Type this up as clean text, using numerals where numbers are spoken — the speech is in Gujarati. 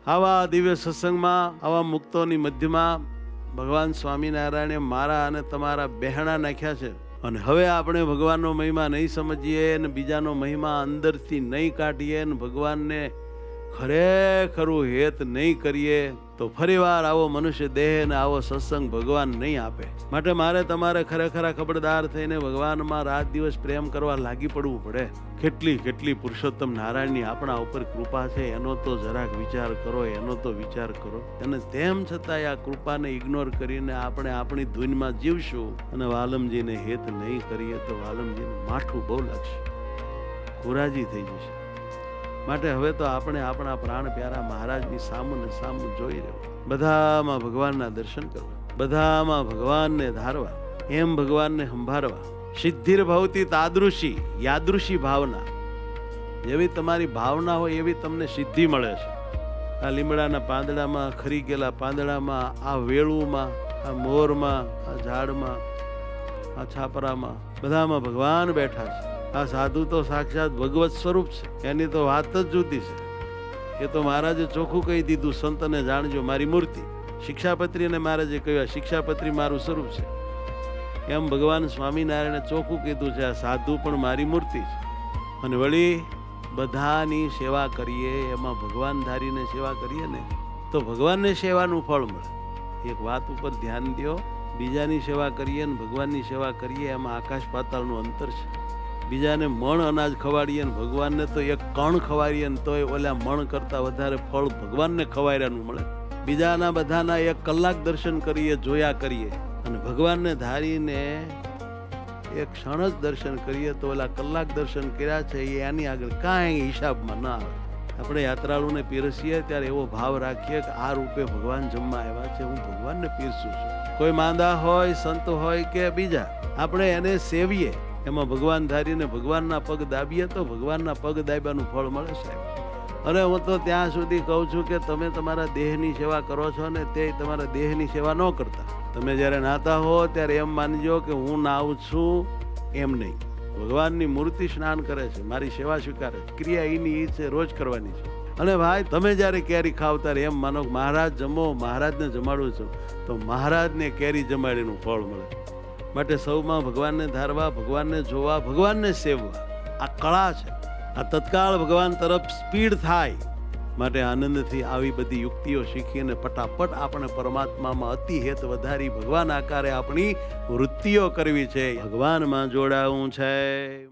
આવા દિવ્ય સત્સંગમાં, આવા મુક્તોની મધ્યમાં ભગવાન સ્વામિનારાયણે મારા અને તમારા બહેણા નાખ્યા છે. અને હવે આપણે ભગવાનનો મહિમા નહીં સમજીએ અને બીજાનો મહિમા અંદરથી નહીં કાઢીએ અને ભગવાનને ખરેખરું હેત નહીં કરીએ તો ફરીવાર આવો મનુષ્ય દેહ ને આવો સત્સંગ ભગવાન નહીં આપે. માટે મારે તમારે ખરેખર ખબરદાર થઈને ભગવાનમાં રાત દિવસ પ્રેમ કરવા લાગી પડવું પડે. કેટલી કેટલી પુરુષોત્તમ નારાયણની આપણા ઉપર કૃપા છે, એનો તો જરાક વિચાર કરો, એનો તો વિચાર કરો. અને તેમ છતાં આ કૃપાને ઇગ્નોર કરીને આપણે આપણી ધૂનમાં જીવશું અને વાલમજીને હેત નહીં કરીએ તો વાલમજીને માઠું બહુ લાગશે, ખોરાજી થઈ જશે. માટે હવે તો આપણે આપણા પ્રાણ પ્યારા મહારાજની સામું ને સામું જોઈ રહ્યો, બધામાં ભગવાનના દર્શન કરવા, બધામાં ભગવાનને ધારવા, એમ ભગવાનને સંભાળવા. સિદ્ધિર ભવતી તાદૃશી યાદૃશી ભાવના, જેવી તમારી ભાવના હોય એવી તમને સિદ્ધિ મળે છે. આ લીમડાના પાંદડામાં, ખરી ગયેલા પાંદડામાં, આ વેળુમાં, આ મોરમાં, આ ઝાડમાં, આ છાપરામાં, બધામાં ભગવાન બેઠા છે. આ સાધુ તો સાક્ષાત ભગવત સ્વરૂપ છે, એની તો વાત જ જુદી છે. એ તો મહારાજે ચોખ્ખું કહી દીધું, સંતને જાણજો મારી મૂર્તિ. શિક્ષાપત્રીને મહારાજે કહ્યું શિક્ષાપત્રી મારું સ્વરૂપ છે. એમ ભગવાન સ્વામિનારાયણે ચોખ્ખું કીધું છે આ સાધુ પણ મારી મૂર્તિ છે. અને વળી બધાની સેવા કરીએ, એમાં ભગવાન ધારીને સેવા કરીએ ને તો ભગવાનને સેવાનું ફળ મળે. એક વાત ઉપર ધ્યાન દો, બીજાની સેવા કરીએ ને ભગવાનની સેવા કરીએ એમાં આકાશ પાતાળનું અંતર છે. બીજાને મણ અનાજ ખવાડીએ ને ભગવાનને તો એક કણ ખવાડીએ ને તોય ઓલા મણ કરતા વધારે ફળ ભગવાનને ખવાડ્યાનું મળે. બીજાના બધાના 1 કલાક દર્શન કરીએ, જોયા કરીએ, અને ભગવાનને ધારીને એક ક્ષણ જ દર્શન કરીએ તો ઓલા કલાક દર્શન કર્યા છે એ એની આગળ કાંઈ હિસાબમાં ના આવે. આપણે યાત્રાળુને પીરસીએ ત્યારે એવો ભાવ રાખીએ કે આ રૂપે ભગવાન જમવા આવ્યા છે, હું ભગવાનને પીરસું છું. કોઈ માંદા હોય, સંત હોય કે બીજા, આપણે એને સેવીએ, એમાં ભગવાન ધારીને ભગવાનના પગ દાબીએ તો ભગવાનના પગ દાબ્યાનું ફળ મળે સાહેબ. અને હું તો ત્યાં સુધી કહું છું કે તમે તમારા દેહની સેવા કરો છો ને તે તમારા દેહની સેવા ન કરતા. તમે જ્યારે નાતા હો ત્યારે એમ માનજો કે હું નાવું છું, એમ નહીં. ભગવાનની મૂર્તિ સ્નાન કરે છે, મારી સેવા સ્વીકારે છે, ક્રિયા એની એ છે, રોજ કરવાની છે. અને ભાઈ તમે જ્યારે કેરી ખાવ ત્યારે એમ માનો કે મહારાજ જમો, મહારાજને જમાડું છું તો મહારાજને કેરી જમાડીનું ફળ મળે. માટે સૌમાં ભગવાનને ધારવા, ભગવાનને જોવા, ભગવાનને સેવવા, આ કળા છે. આ તત્કાળ ભગવાન તરફ સ્પીડ થાય માટે આનંદથી આવી બધી યુક્તિઓ શીખીને ફટાફટ આપણે પરમાત્મામાં અતિ હેત વધારી ભગવાન આકારે આપણી વૃત્તિઓ કરવી છે, ભગવાનમાં જોડાવું છે.